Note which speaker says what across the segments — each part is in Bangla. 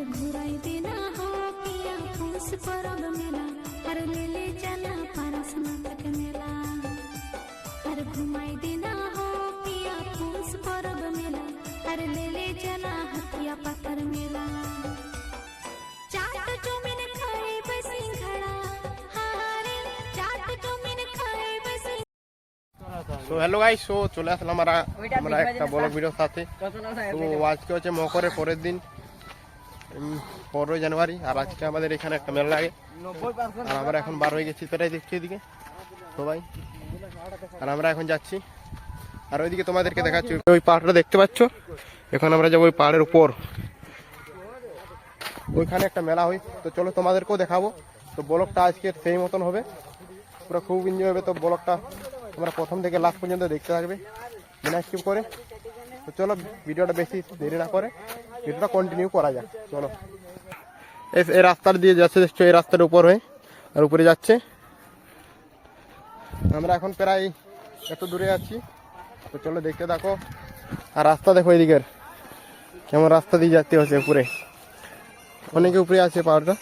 Speaker 1: घुराई देना हो पिया पूस परब मेला, अरे ले ले चला पारसनाथ मेला। अरे घुमाई देना हो पिया पूस परब मेला, अरे ले ले चला हथिया पत्थर मेला। चाट चौमिन खाए बसी घड़ा हारे, चाट चौमिन खाए बसी।
Speaker 2: তো হ্যালো গাইস, সো চলে আসলাম আমরা একটা ব্লগ ভিডিওর সাথে। তো আজকে হচ্ছে মকরের পরের দিন, 15 জানুয়ারি, আর আজকে আমাদের এখানে একটা মেলা লাগে। আর আমরা এখন বার হয়ে গেছি, প্রায় দেখছি এদিকে সবাই। আর আমরা এখন যাচ্ছি, আর ওইদিকে তোমাদেরকে দেখাচ্ছি ওই পাহাড়টা দেখতে পাচ্ছ। এখন আমরা যাবো ওই পাহাড়ের উপর, ওইখানে একটা মেলা হয়। তো চলো তোমাদেরকেও দেখাবো। তো ব্লগটা আজকে সেই মতন হবে, পুরো খুব এনজয় হবে। তো ব্লগটা তোমরা প্রথম থেকে লাস্ট পর্যন্ত দেখতে থাকবে বিনা স্কিপ করে। তো চলো ভিডিওটা বেশি দেরি না করে ভিডিওটা কন্টিনিউ করা যাক। চলো এই রাস্তার দিয়ে যাচ্ছে, দেখছো এই রাস্তার উপর হয়ে আর উপরে যাচ্ছে। আমরা এখন প্রায় এত দূরে আছি, তো চলো দেখতে থাকো। আর রাস্তা দেখো এদিকের কেমন রাস্তা দিয়ে যাচ্ছে হচ্ছে উপরে, অনেকে উপরে আছে পাহাড়টা।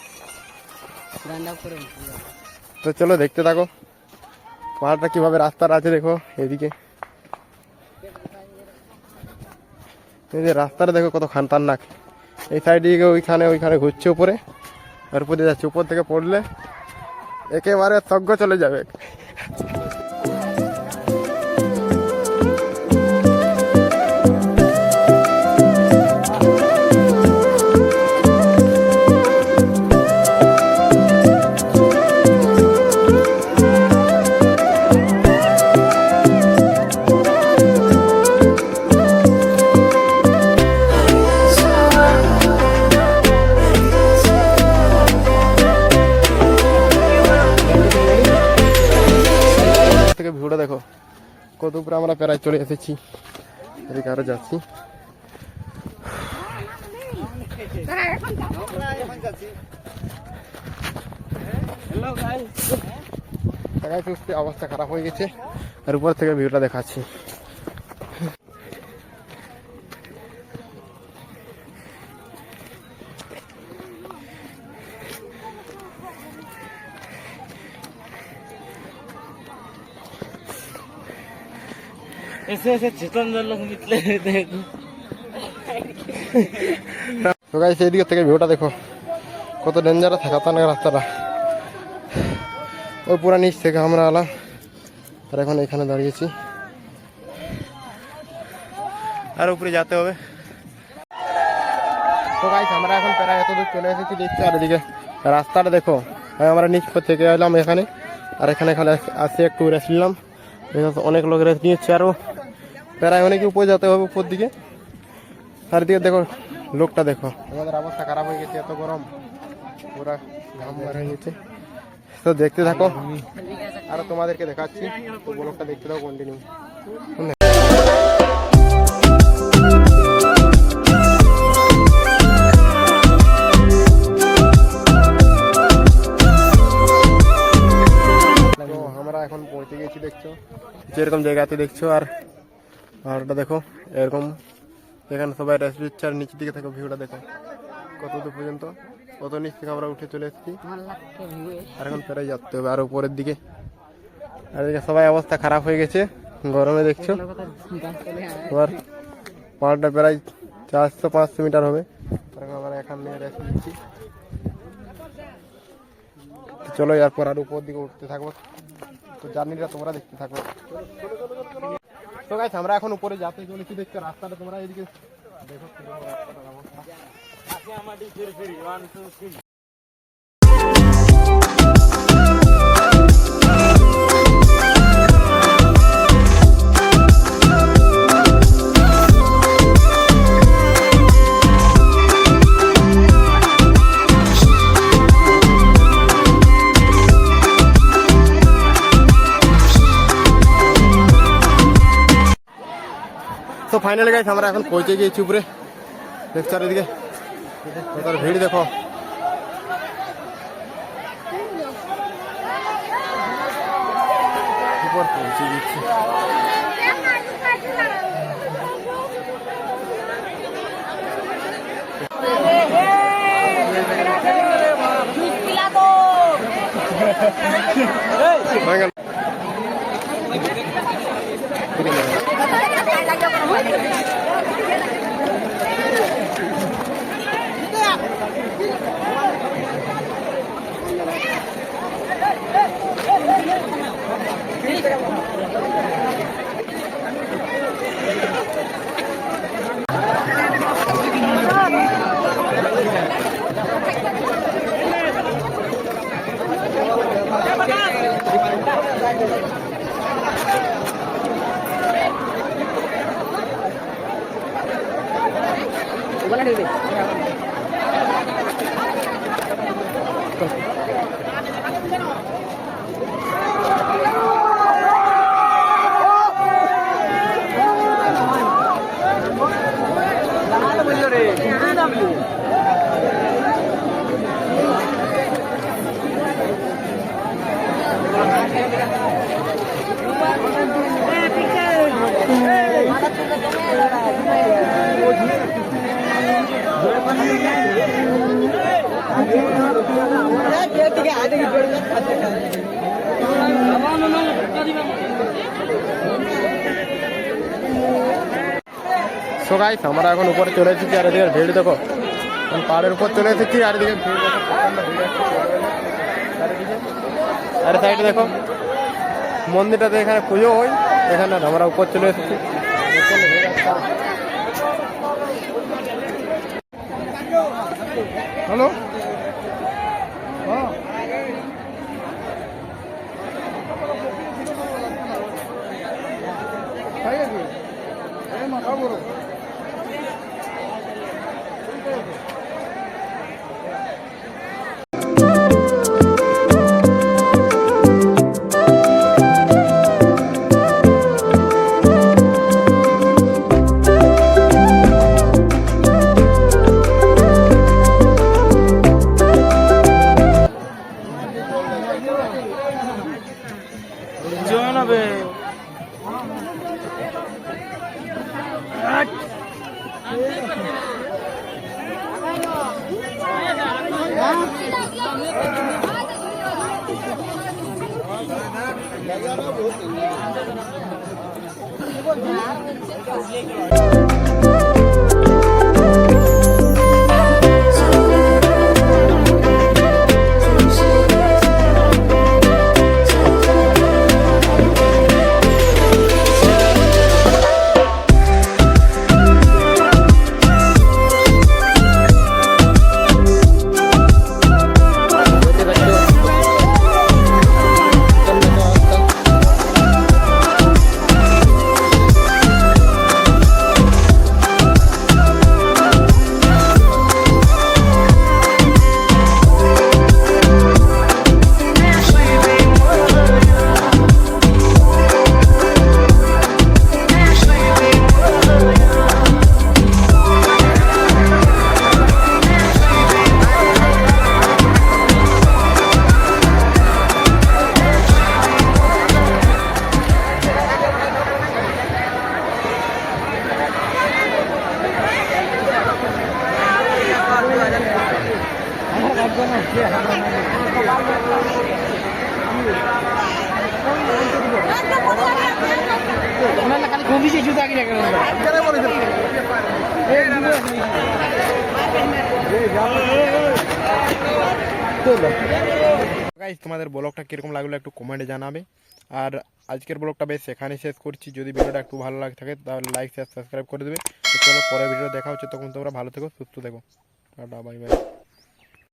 Speaker 2: তো চলো দেখতে থাকো পাহাড়টা কিভাবে রাস্তার আছে। দেখো এদিকে এই যে রাস্তাটা দেখো কত খানতান্নাক। এই সাইডে ওইখানে ঘুরছে উপরে, আর উপরে যাচ্ছে। উপর থেকে পড়লে একেবারে তজ্ঞ চলে যাবে। ভিউটা দেখো কত উপরে আমরা প্রায় চলে এসেছি, এদিকে আরো যাচ্ছি। অবস্থা খারাপ হয়ে গেছে, আর উপর থেকে ভিউটা দেখাচ্ছি। এইদিকে থেকে ভিউটা দেখো কত ডেঞ্জারাস খাতারনাক রাস্তাটা। ওই পুরা নিচ থেকে আমরা এলাম, আর এখন এখানে দাঁড়িয়েছি, আর উপরে যেতে হবে। তো গাইস আমরা এখন প্রায় এত দূর চলে এসেছি দেখছি। আর এদিকে রাস্তাটা দেখো, আমরা নিচ থেকে এলাম এখানে, আর এখানে আসে একটু রেস্ট নিলাম। অনেক লোক রেস্ট নিয়েছে, আরও প্রায় অনেকে উপরে যেতে হবে উপর দিকে। আর দিকে দেখো লোকটা দেখো, আমাদের অবস্থা খারাপ হয়ে গেছে, এত গরম, পুরা ঘাম বার হয়ে গেছে। তো দেখতে থাকো, আর তোমাদেরকে দেখাচ্ছি। তো ব্লগটা দেখতে থাকো কন্টিনিউ। আমরা এখন পৌঁছে গেছি, দেখছো যেরকম জায়গাতে দেখছো। আর পাহাড়টা দেখো এরকম, এখানে সবাই রেস্ট দিচ্ছে। আর নিচের দিকে দেখো ভিউটা দেখো কত দূর পর্যন্ত, কত নিচ থেকে আমরা উঠে চলে এসেছি। আর এখন প্রায় যাতে হবে আর উপরের দিকে। আর এদিকে সবাই অবস্থা খারাপ হয়ে গেছে গরমে, দেখছো। এবার পাহাড়টা প্রায় 400-500 মিটার হবে, আমরা এখানে রেস্ট দিচ্ছি। চলো এরপর আর উপর দিকে উঠতে থাকবো। তো জার্নিটা তোমরা দেখতে থাকো। তো গাইস আমরা এখন উপরে যাতে চলেছি, দেখছো রাস্তাটা তোমরা এদিকে দেখো। তো ফাইনালি গাইস আমরা এখন পৌঁছে গিয়েছি উপরে, দেখছো। আর এদিকে ভিড় দেখো, উপর পৌঁছে গেছি। হয়ে গেল। সো গাইস আমরা এখন উপরে চলে এসেছি আর এদিকে ভিড় দেখো, এখন পাহাড়ের উপর চলে এসেছি আর এদিকে ভিড় দেখো, প্রচণ্ড ভিড় আছে চারিদিকে। আর সাইডে দেখো মন্দিরটাতে এখানে পুজো হয়, এখানে আমরা উপর চলে এসেছি। হ্যালো তোমাদের ব্লগটা কিরকম লাগলো একটু কমেন্টে জানাবে। আর আজকের ব্লগটা বেশ এখানেই শেষ করছি। যদি ভিডিওটা একটু ভালো লাগে থাকে তাহলে লাইক শেয়ার সাবস্ক্রাইব করে দেবে। তো চলো পরের ভিডিও দেখা হচ্ছে, তখন তোমরা ভালো থেকো, সুস্থ থেকো, টাটা বাই বাই।